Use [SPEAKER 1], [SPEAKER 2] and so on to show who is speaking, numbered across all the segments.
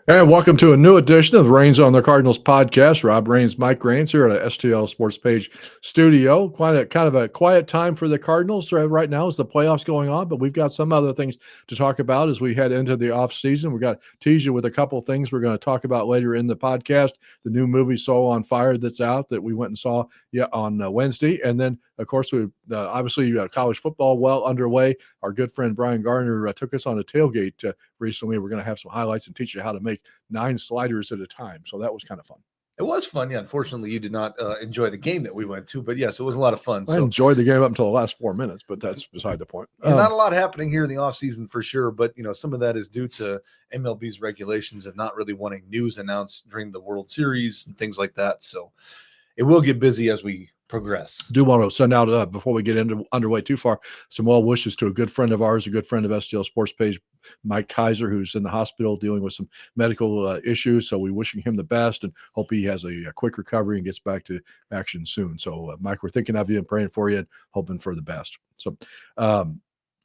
[SPEAKER 1] And welcome to a new edition of the Reigns on the Cardinals podcast. Rob Reigns, Mike Reigns here at a STL Sports Page studio. Quite a kind of a quiet time for the Cardinals right now as the playoffs going on, but we've got some other things to talk about as we head into the off season. We're going to tease you with a couple of things we're going to talk about later in the podcast. The new movie Soul on Fire that's out that we went and saw on Wednesday, and then of course we obviously college football well underway. Our good friend Brian Garner took us on a tailgate recently. We're going to have some highlights and teach you how to make 9 sliders at a time. So that was kind of fun.
[SPEAKER 2] It was fun. Yeah. Unfortunately, you did not enjoy the game that we went to, but yes, it was a lot of fun.
[SPEAKER 1] I enjoyed the game up until the last 4 minutes, but that's beside the point.
[SPEAKER 2] Not a lot happening here in the offseason for sure, but some of that is due to MLB's regulations and not really wanting news announced during the World Series and things like that. So it will get busy as we progress.
[SPEAKER 1] I do want to send out, before we get underway too far, some well wishes to a good friend of ours, a good friend of STL Sports Page, Mike Kaiser, who's in the hospital dealing with some medical issues. So we're wishing him the best and hope he has a quick recovery and gets back to action soon. So, Mike, we're thinking of you and praying for you and hoping for the best. So,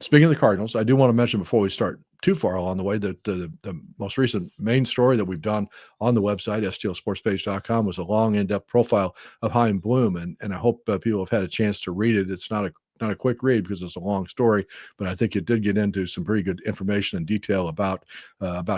[SPEAKER 1] speaking of the Cardinals, I do want to mention before we start too far along the way that the most recent main story that we've done on the website, stlsportspage.com, was a long, in-depth profile of Chaim Bloom, and I hope people have had a chance to read it. It's not a quick read because it's a long story, but I think it did get into some pretty good information and detail about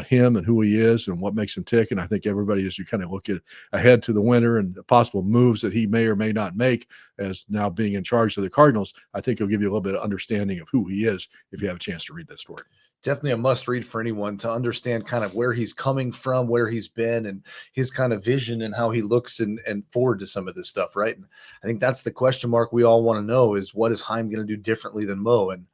[SPEAKER 1] him and who he is and what makes him tick. And I think everybody, as you kind of look ahead to the winter and the possible moves that he may or may not make as now being in charge of the Cardinals, I think it'll give you a little bit of understanding of who he is if you have a chance to read that story.
[SPEAKER 2] Definitely a must read for anyone to understand kind of where he's coming from, where he's been, and his kind of vision and how he looks and forward to some of this stuff, right? And I think that's the question mark we all want to know is, what is Chaim going to do differently than Mo? And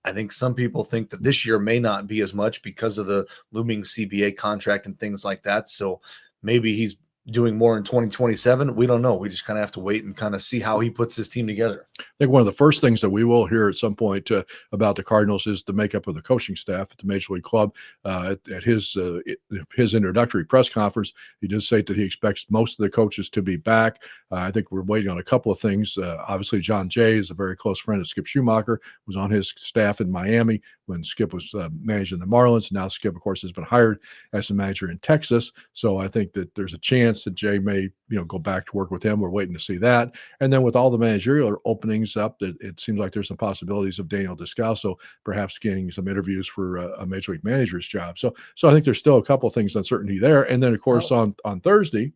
[SPEAKER 2] I think some people think that this year may not be as much because of the looming CBA contract and things like that. So maybe he's doing more in 2027. We don't know. We just kind of have to wait and kind of see how he puts his team together.
[SPEAKER 1] I think one of the first things that we will hear at some point about the Cardinals is the makeup of the coaching staff at the Major League Club. At his introductory press conference, he did say that he expects most of the coaches to be back. I think we're waiting on a couple of things. Obviously, John Jay is a very close friend of Skip Schumacher, was on his staff in Miami when Skip was managing the Marlins. Now Skip, of course, has been hired as the manager in Texas. So I think that there's a chance that Jay may go back to work with him. We're waiting to see that. And then with all the managerial openings up, it seems like there's some possibilities of Daniel Descalso perhaps getting some interviews for a major league manager's job. So I think there's still a couple of things uncertainty there. And then of course on Thursday,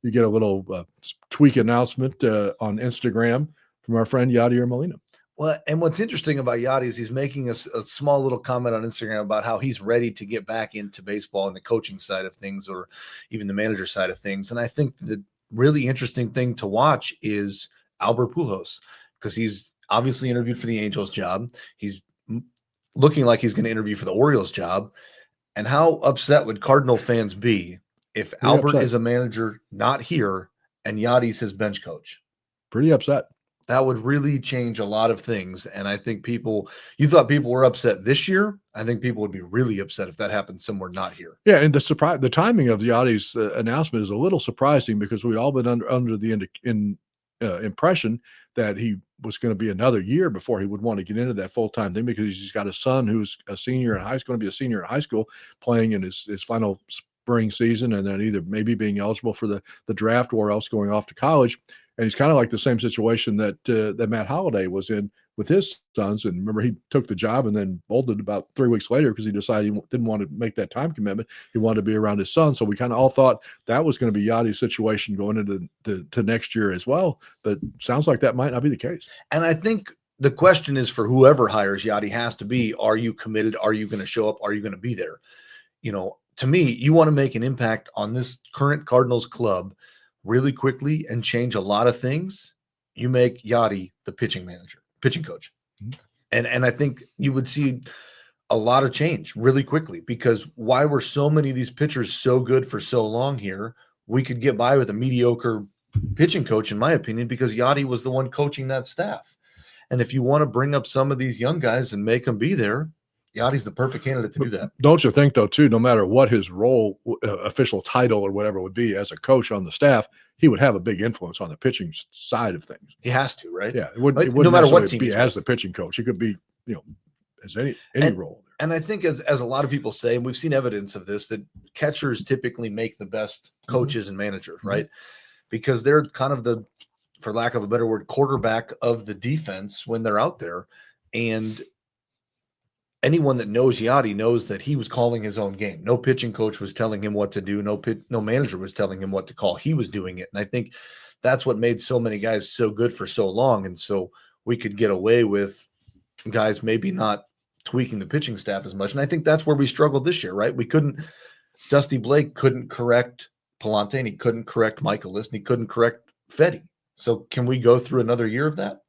[SPEAKER 1] you get a little tweak announcement on Instagram from our friend Yadier Molina.
[SPEAKER 2] Well, and what's interesting about Yadi is he's making a small little comment on Instagram about how he's ready to get back into baseball and the coaching side of things, or even the manager side of things. And I think the really interesting thing to watch is Albert Pujols, because he's obviously interviewed for the Angels job. He's looking like he's going to interview for the Orioles job. And how upset would Cardinal fans be if
[SPEAKER 1] Pretty
[SPEAKER 2] Albert
[SPEAKER 1] upset.
[SPEAKER 2] is a manager not here and Yadi's his bench coach?
[SPEAKER 1] Pretty upset.
[SPEAKER 2] That would really change a lot of things. And I think you thought people were upset this year. I think people would be really upset if that happened somewhere not here.
[SPEAKER 1] Yeah, and the timing of Yadi's announcement is a little surprising because we'd all been under the impression that he was going to be another year before he would want to get into that full-time thing, because he's got a son who's a senior in high school, going to be a senior in high school, playing in his final spring season, and then either maybe being eligible for the draft or else going off to college. And he's kind of like the same situation that Matt Holliday was in with his sons. And remember, he took the job and then bolted about 3 weeks later because he decided he didn't want to make that time commitment. He wanted to be around his son. So we kind of all thought that was going to be Yadi's situation going into to next year as well. But sounds like that might not be the case.
[SPEAKER 2] And I think the question is, for whoever hires Yadi, has to be, are you committed? Are you going to show up? Are you going to be there? To me, you want to make an impact on this current Cardinals club really quickly and change a lot of things. You make Yadi the pitching coach. Mm-hmm. And I think you would see a lot of change really quickly, because why were so many of these pitchers so good for so long here? We could get by with a mediocre pitching coach, in my opinion, because Yadi was the one coaching that staff. And if you want to bring up some of these young guys and make them be there, Yadi's the perfect candidate to do that.
[SPEAKER 1] Don't you think, though, too, no matter what his role, official title or whatever would be as a coach on the staff, he would have a big influence on the pitching side of things.
[SPEAKER 2] He has to, right?
[SPEAKER 1] Yeah. It wouldn't
[SPEAKER 2] no matter what team
[SPEAKER 1] be as the pitching coach. He could be, as any role.
[SPEAKER 2] And I think as a lot of people say, and we've seen evidence of this, that catchers typically make the best coaches and managers, right? Because they're kind of the, for lack of a better word, quarterback of the defense when they're out there. And anyone that knows Yachty knows that he was calling his own game. No pitching coach was telling him what to do. No manager was telling him what to call. He was doing it. And I think that's what made so many guys so good for so long. And so we could get away with guys maybe not tweaking the pitching staff as much. And I think that's where we struggled this year, right? Dusty Blake couldn't correct Palante, and he couldn't correct Michaelis, and he couldn't correct Fetty. So can we go through another year of that?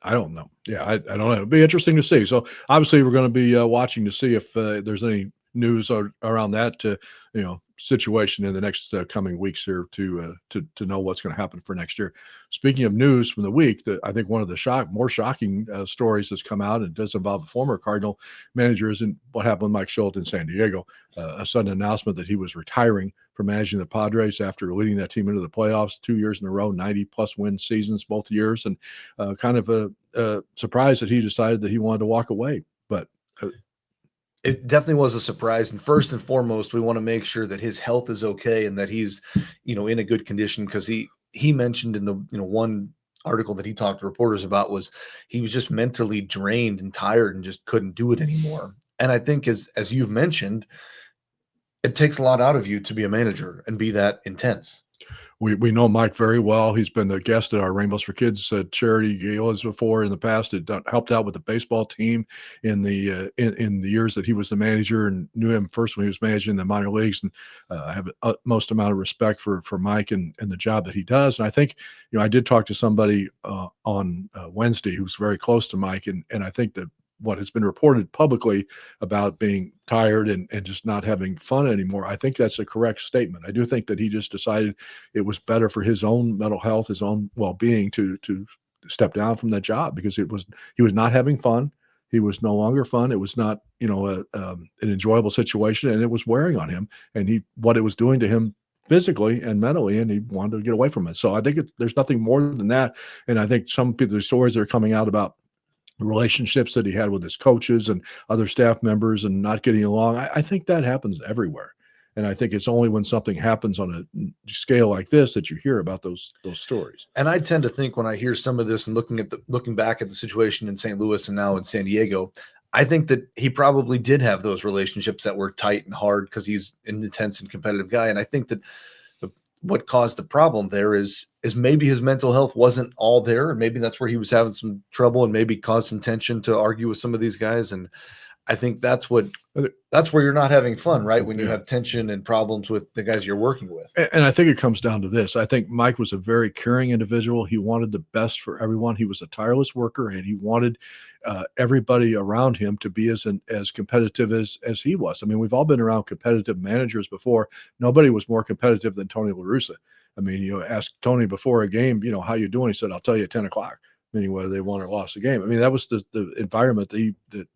[SPEAKER 1] I don't know. Yeah, I don't know. It'll be interesting to see. So obviously, we're going to be watching to see if there's any news around that situation in the next coming weeks here to know what's going to happen for next year. Speaking of news from the week, I think one of the more shocking stories that's come out, and does involve a former Cardinal manager, is in what happened with Mike Schultz in San Diego. A sudden announcement that he was retiring from managing the Padres after leading that team into the playoffs 2 years in a row, 90-plus win seasons both years, and kind of a surprise that he decided that he wanted to walk away. But
[SPEAKER 2] it definitely was a surprise. And first and foremost, we want to make sure that his health is okay and that he's, in a good condition, because he mentioned in the, one article that he talked to reporters about was he was just mentally drained and tired and just couldn't do it anymore. And I think as you've mentioned, it takes a lot out of you to be a manager and be that intense.
[SPEAKER 1] We know Mike very well. He's been a guest at our Rainbows for Kids charity galas before in the past. It helped out with the baseball team in the years that he was the manager, and knew him first when he was managing the minor leagues. And I have the utmost amount of respect for Mike and the job that he does. And I think, I did talk to somebody on Wednesday who's very close to Mike, and I think that what has been reported publicly about being tired and just not having fun anymore, I think that's a correct statement. I do think that he just decided it was better for his own mental health, his own well-being to step down from that job, because he was not having fun. He was no longer fun. It was not, an enjoyable situation, and it was wearing on him, and what it was doing to him physically and mentally, and he wanted to get away from it. So I think there's nothing more than that. And I think some people, the stories that are coming out about the relationships that he had with his coaches and other staff members and not getting along, I think that happens everywhere. And I think it's only when something happens on a scale like this that you hear about those stories.
[SPEAKER 2] And I tend to think, when I hear some of this and looking back at the situation in St. Louis and now in San Diego, I think that he probably did have those relationships that were tight and hard because he's an intense and competitive guy. And I think that what caused the problem there is maybe his mental health wasn't all there, and maybe that's where he was having some trouble, and maybe caused some tension to argue with some of these guys. And I think that's where you're not having fun, right? When you have tension and problems with the guys you're working with.
[SPEAKER 1] And I think it comes down to this. I think Mike was a very caring individual. He wanted the best for everyone. He was a tireless worker, and he wanted everybody around him to be as competitive as he was. I mean, we've all been around competitive managers before. Nobody was more competitive than Tony La Russa. I mean, you ask Tony before a game, how you doing? He said, "I'll tell you at 10 o'clock." Meaning whether they won or lost the game. I mean, that was the environment that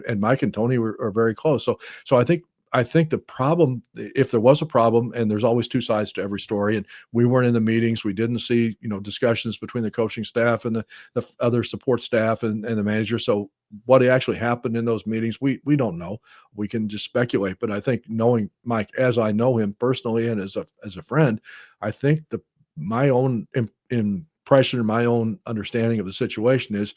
[SPEAKER 1] and Mike and Tony are very close. So I think the problem, if there was a problem, and there's always two sides to every story, and we weren't in the meetings, we didn't see discussions between the coaching staff and the other support staff and the manager. So what actually happened in those meetings, we don't know. We can just speculate. But I think, knowing Mike as I know him personally and as a friend, I think my own impression and my own understanding of the situation is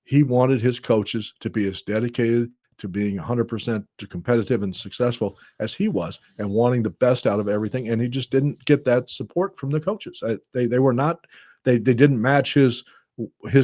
[SPEAKER 1] he wanted his coaches to be as dedicated to being 100% competitive and successful as he was, and wanting the best out of everything. And he just didn't get that support from the coaches. They didn't match his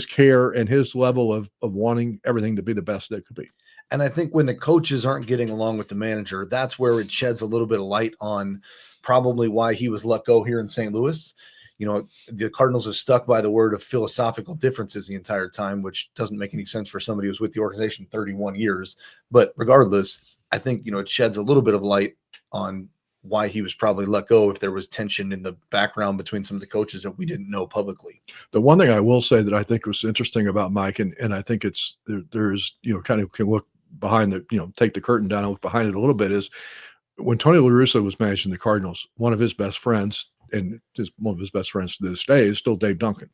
[SPEAKER 1] care and his level of wanting everything to be the best it could be.
[SPEAKER 2] And I think when the coaches aren't getting along with the manager, that's where it sheds a little bit of light on probably why he was let go here in St. Louis. The Cardinals have stuck by the word of philosophical differences the entire time, which doesn't make any sense for somebody who's with the organization 31 years. But regardless, I think, it sheds a little bit of light on why he was probably let go, if there was tension in the background between some of the coaches that we didn't know publicly.
[SPEAKER 1] The one thing I will say that I think was interesting about Mike, and I think there's, kind of can look behind take the curtain down and look behind it a little bit, is when Tony La Russa was managing the Cardinals, one of his best friends, and one of his best friends to this day, is still Dave Duncan.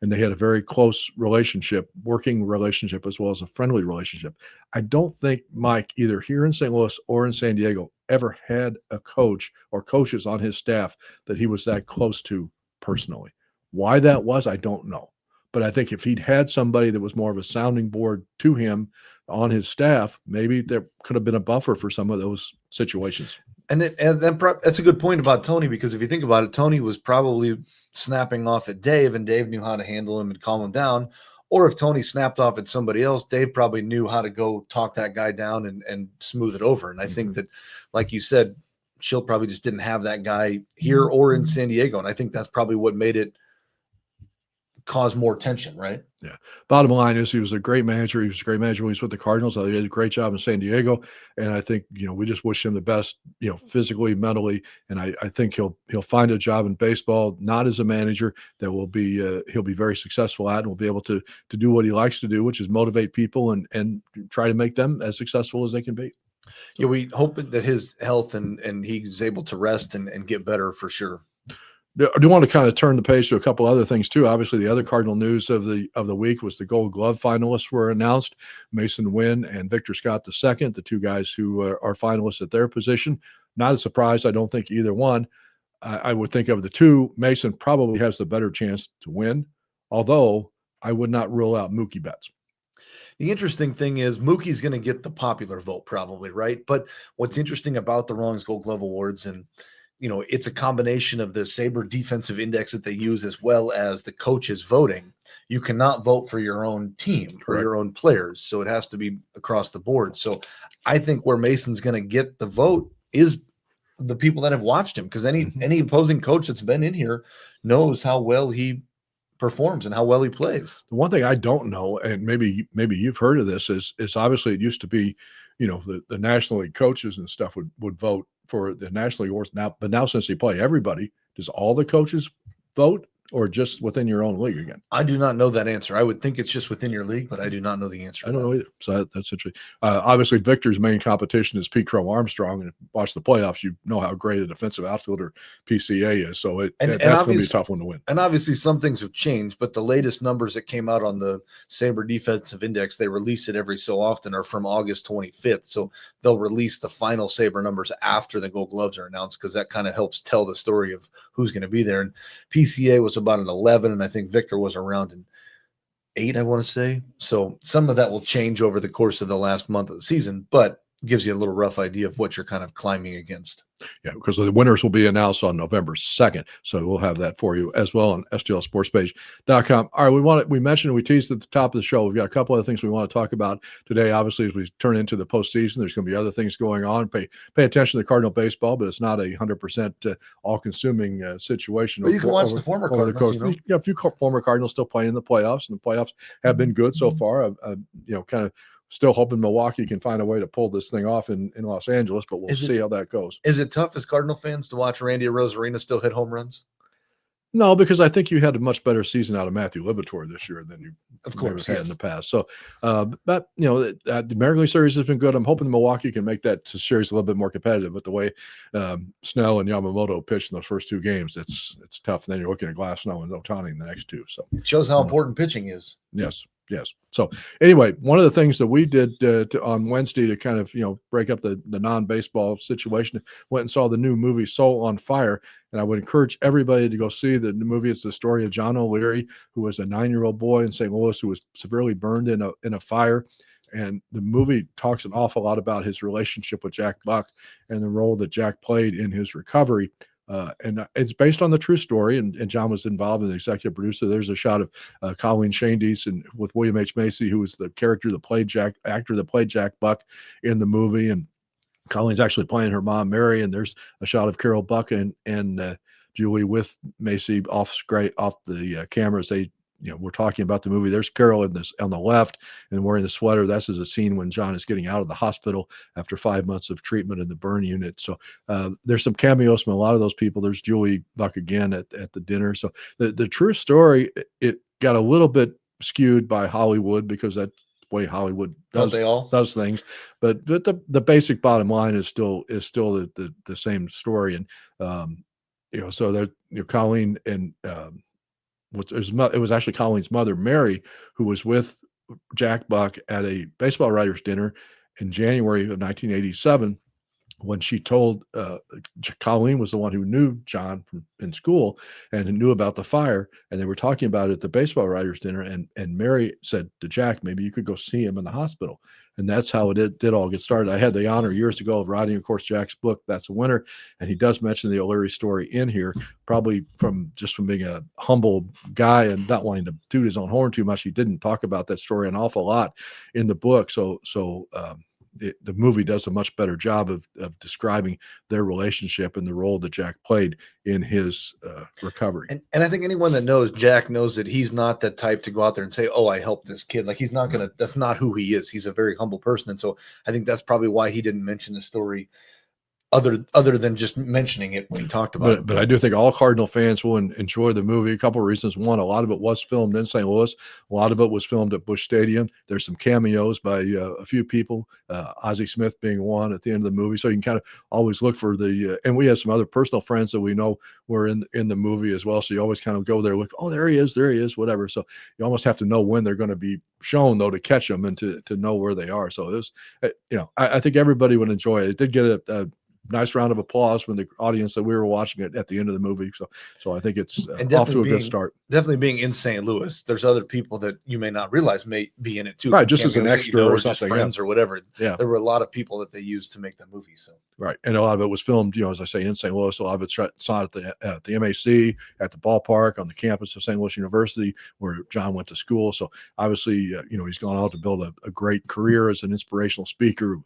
[SPEAKER 1] and they had a very close relationship, working relationship, as well as a friendly relationship. I don't think Mike, either here in St. Louis or in San Diego, ever had a coach or coaches on his staff that he was that close to personally. Why that was, I don't know. But I think if he'd had somebody that was more of a sounding board to him on his staff, maybe there could have been a buffer for some of those situations.
[SPEAKER 2] That's a good point about Tony, because if you think about it, Tony was probably snapping off at Dave, and Dave knew how to handle him and calm him down. Or if Tony snapped off at somebody else, Dave probably knew how to go talk that guy down and smooth it over. And I think that, like you said, Schilt probably just didn't have that guy here or in San Diego. And I think that's probably what made it cause more tension, right?
[SPEAKER 1] Yeah. Bottom line is he was a great manager. He was a great manager when he was with the Cardinals. He did a great job in San Diego. And I think, we just wish him the best, physically, mentally. And I think he'll find a job in baseball, not as a manager, that will be he'll be very successful at, and will be able to do what he likes to do, which is motivate people and try to make them as successful as they can be.
[SPEAKER 2] Yeah, we hope that his health and he's able to rest and get better for sure.
[SPEAKER 1] I do want to kind of turn the page to a couple other things too. Obviously, the other Cardinal news of the week was the Gold Glove finalists were announced: Mason Wynn and Victor Scott II, the two guys who are finalists at their position. Not a surprise, I don't think, either one. I would think of the two, Mason probably has the better chance to win, although I would not rule out Mookie Betts.
[SPEAKER 2] The interesting thing is Mookie's going to get the popular vote probably, right? But what's interesting about the Rawlings Gold Glove Awards, and it's a combination of the Sabre defensive index that they use, as well as the coaches voting. You cannot vote for your own team or your own players, so it has to be across the board. So I think where Mason's going to get the vote is the people that have watched him, because any opposing coach that's been in here knows how well he performs and how well he plays.
[SPEAKER 1] The one thing I don't know, and maybe you've heard of this, is obviously it used to be, the National League coaches and stuff would vote for the National League awards now, but now since they play everybody, does all the coaches vote, or just within your own league again?
[SPEAKER 2] I do not know that answer. I would think it's just within your league, but I do not know the answer.
[SPEAKER 1] I don't know either. So that's interesting. Obviously, Victor's main competition is Pete Crow Armstrong, and if you watch the playoffs, you know how great a defensive outfielder PCA is. So that's going to be a tough one to win.
[SPEAKER 2] And obviously, some things have changed, but the latest numbers that came out on the Sabre Defensive Index, they release it every so often, are from August 25th. So they'll release the final Sabre numbers after the Gold Gloves are announced, because that kind of helps tell the story of who's going to be there. And PCA was about an 11, and I think Victor was around an 8, I want to say. So some of that will change over the course of the last month of the season, but gives you a little rough idea of what you're kind of climbing against.
[SPEAKER 1] Yeah, because the winners will be announced on November 2nd. So we'll have that for you as well on STLSportsPage.com. All right, we mentioned, we teased at the top of the show, we've got a couple other things we want to talk about today. Obviously, as we turn into the postseason, there's going to be other things going on. Pay attention to Cardinal baseball, but it's not a 100% all-consuming situation.
[SPEAKER 2] But you can watch the former Cardinals.
[SPEAKER 1] You got a few former Cardinals still playing in the playoffs, and the playoffs have been good so far. Kind of still hoping Milwaukee can find a way to pull this thing off in Los Angeles, but we'll see how that goes.
[SPEAKER 2] Is it tough as Cardinal fans to watch Randy Arozarena still hit home runs?
[SPEAKER 1] No, because I think you had a much better season out of Matthew Liberatore this year than you had in the past. So, but the American League Series has been good. I'm hoping Milwaukee can make that series a little bit more competitive. But the way Snell and Yamamoto pitched in those first two games, it's tough. And then you're looking at Glasnow and Ohtani in the next two. So
[SPEAKER 2] it shows how important pitching is.
[SPEAKER 1] Yes. So anyway, one of the things that we did on Wednesday to kind of, break up the non-baseball situation, went and saw the new movie Soul on Fire. And I would encourage everybody to go see the new movie. It's the story of John O'Leary, who was a 9-year-old boy in St. Louis who was severely burned in a fire. And the movie talks an awful lot about his relationship with Jack Buck and the role that Jack played in his recovery. And it's based on the true story, and John was involved in the executive producer. There's a shot of Colleen Shandies and with William H. Macy, who was the actor that played Jack Buck in the movie, and Colleen's actually playing her mom Mary. And there's a shot of Carol Buck and Julie with Macy off the cameras. We're talking about the movie. There's Carol on the left and wearing the sweater. That's a scene when John is getting out of the hospital after 5 months of treatment in the burn unit. So there's some cameos from a lot of those people. There's Julie Buck again at the dinner. So the true story, it got a little bit skewed by Hollywood, because that's the way Hollywood does things. But the basic bottom line is still the same story. And so that Colleen and it was actually Colleen's mother, Mary, who was with Jack Buck at a baseball writers dinner in January of 1987, when she told Colleen was the one who knew John from in school and who knew about the fire, and they were talking about it at the baseball writers dinner, and Mary said to Jack, maybe you could go see him in the hospital. And that's how it did all get started. I had the honor years ago of writing, of course, Jack's book, That's a Winner, and he does mention the O'Leary story in here, probably from being a humble guy and not wanting to toot his own horn too much. He didn't talk about that story an awful lot in the book. The movie does a much better job of describing their relationship and the role that Jack played in his recovery.
[SPEAKER 2] And I think anyone that knows Jack knows that he's not that type to go out there and say, oh, I helped this kid. Like, he's not going to, that's not who he is. He's a very humble person. And so I think that's probably why he didn't mention the story other than just mentioning it when he talked about it.
[SPEAKER 1] But I do think all Cardinal fans will enjoy the movie. A couple of reasons. One, a lot of it was filmed in St. Louis. A lot of it was filmed at Busch Stadium. There's some cameos by a few people, Ozzie Smith being one at the end of the movie. So you can kind of always look for and we have some other personal friends that we know were in the movie as well. So you always kind of go there, look, oh, there he is, whatever. So you almost have to know when they're going to be shown, though, to catch them and to know where they are. So it was, I think everybody would enjoy it. It did get a nice round of applause from the audience that we were watching it at the end of the movie. So I think it's off to a good start.
[SPEAKER 2] Definitely being in St. Louis, there's other people that you may not realize may be in it too.
[SPEAKER 1] Right, just as an extra or
[SPEAKER 2] just
[SPEAKER 1] something,
[SPEAKER 2] friends or whatever.
[SPEAKER 1] Yeah,
[SPEAKER 2] there were a lot of people that they used to make the movie. So
[SPEAKER 1] right, and a lot of it was filmed, as I say, in St. Louis. A lot of it's shot at the MAC, at the ballpark, on the campus of St. Louis University, where John went to school. So obviously, he's gone on to build a great career as an inspirational speaker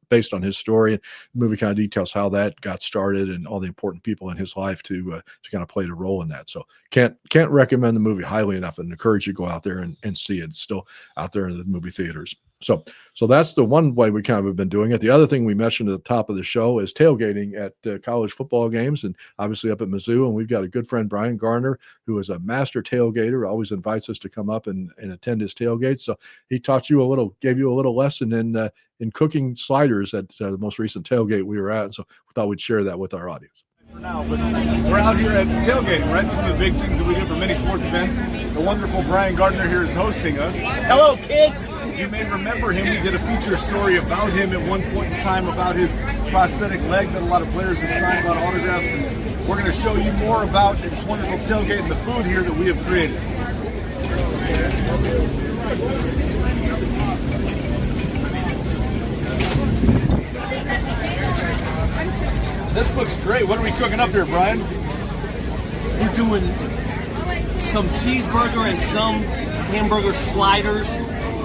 [SPEAKER 1] based on his story. And the movie kind of details how that got started and all the important people in his life to kind of played a role in that. So can't recommend the movie highly enough and encourage you to go out there and see it. It's still out there in the movie theaters. So that's the one way we kind of have been doing it. The other thing we mentioned at the top of the show is tailgating at college football games, and obviously up at Mizzou. And we've got a good friend, Brian Garner, who is a master tailgater, always invites us to come up and attend his tailgates. So he gave you a little lesson in cooking sliders at the most recent tailgate we were at. And so we thought we'd share that with our audience.
[SPEAKER 3] For now, but we're out here at tailgating, right? It's one of the big things that we do for many sports events. The wonderful Brian Gardner here is hosting us.
[SPEAKER 4] Hello, kids.
[SPEAKER 3] You may remember him. We did a feature story about him at one point in time, about his prosthetic leg that a lot of players have signed, a lot of autographs, and we're going to show you more about this wonderful tailgate and the food here that we have created. This looks great. What are we cooking up here, Brian?
[SPEAKER 4] We're doing some cheeseburger and some hamburger sliders.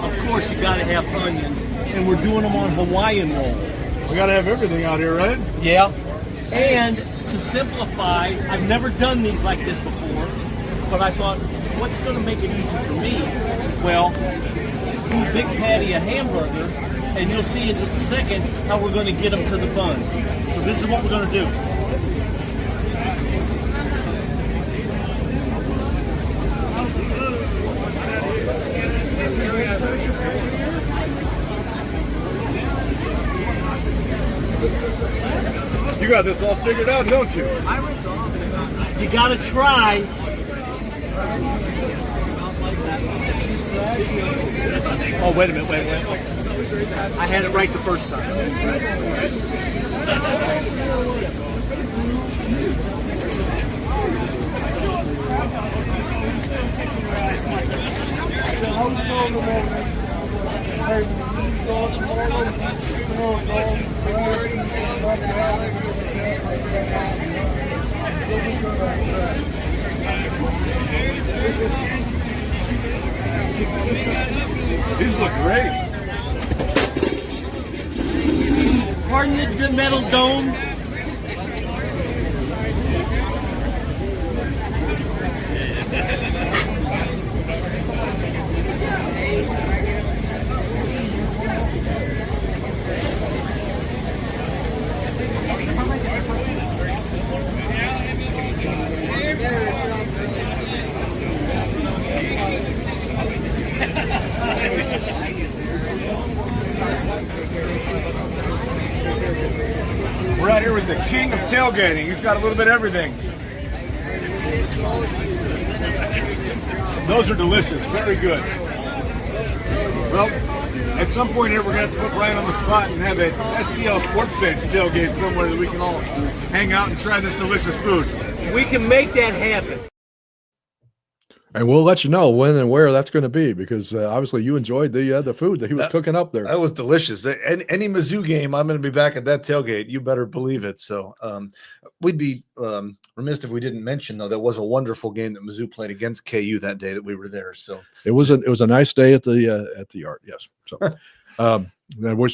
[SPEAKER 4] Of course, you gotta have onions. And we're doing them on Hawaiian rolls.
[SPEAKER 3] We got to have everything out here, right?
[SPEAKER 4] Yeah. And to simplify, I've never done these like this before, but I thought, what's gonna make it easy for me? Well, do a big patty of hamburger, and you'll see in just a second how we're gonna get them to the buns. So this is what we're going to do.
[SPEAKER 3] You got this all figured out, don't you?
[SPEAKER 4] You got to try. Oh, wait a minute, wait. I had it right the first time.
[SPEAKER 3] These look great.
[SPEAKER 4] Pardon the metal dome.
[SPEAKER 3] We're out here with the king of tailgating. He's got a little bit of everything. Those are delicious. Very good. Well, at some point here, we're going to have to put Brian on the spot and have a STL Sports Page tailgate somewhere that we can all hang out and try this delicious food.
[SPEAKER 4] We can make that happen.
[SPEAKER 1] And we'll let you know when and where that's going to be, because obviously you enjoyed the food that he was cooking up there.
[SPEAKER 2] That was delicious. Any Mizzou game, I'm going to be back at that tailgate. You better believe it. So we'd be remiss if we didn't mention, though, that was a wonderful game that Mizzou played against KU that day that we were there. So
[SPEAKER 1] it was a nice day at the yard. Yes. So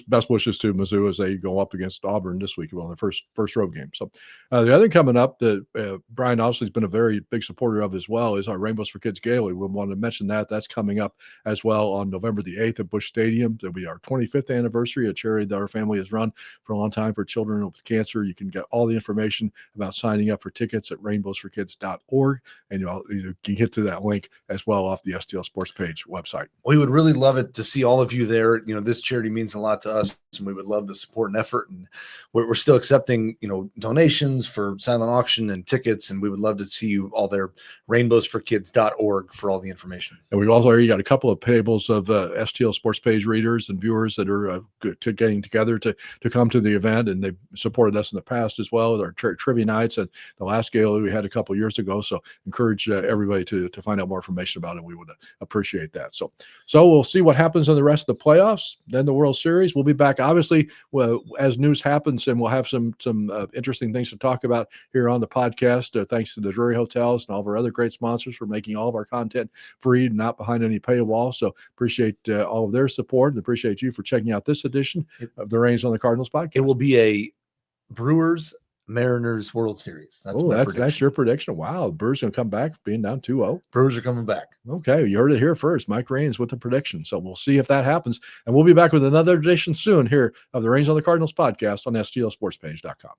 [SPEAKER 1] best wishes to Mizzou as they go up against Auburn this week on their first road game. So the other coming up that Brian obviously has been a very big supporter of as well is our Rainbows for Kids Gala. We want to mention that. That's coming up as well on November the 8th at Busch Stadium. It'll be our 25th anniversary, a charity that our family has run for a long time for children with cancer. You can get all the information about signing up for tickets at rainbowsforkids.org, and you can get to that link as well off the STL Sports Page website.
[SPEAKER 2] We would really love it to see all of you there. This charity means a lot to us, and we would love the support and effort. And we're still accepting, donations for silent auction and tickets, and we would love to see you all there. Rainbowsforkids.org for all the information.
[SPEAKER 1] And we've also already got a couple of tables of STL Sports Page readers and viewers that are getting together to come to the event, and they've supported us in the past as well with our trivia nights and the last gala we had a couple of years ago. So encourage everybody to find out more information about it. We would appreciate that. So we'll see what happens in the rest of the playoffs. Then the World Series. We'll be back, obviously, as news happens, and we'll have some interesting things to talk about here on the podcast. Thanks to the Drury Hotels and all of our other great sponsors for making all of our content free, not behind any paywall. So appreciate all of their support, and appreciate you for checking out this edition of the Reigns on the Cardinals podcast.
[SPEAKER 2] It will be a Brewers Mariners World Series.
[SPEAKER 1] That's your prediction. Wow, the Brewers going to come back being down 2-0.
[SPEAKER 2] Brewers are coming back.
[SPEAKER 1] Okay, you heard it here first. Mike Raines with the prediction. So we'll see if that happens, and we'll be back with another edition soon here of the Reigns on the Cardinals podcast on STLSportsPage.com.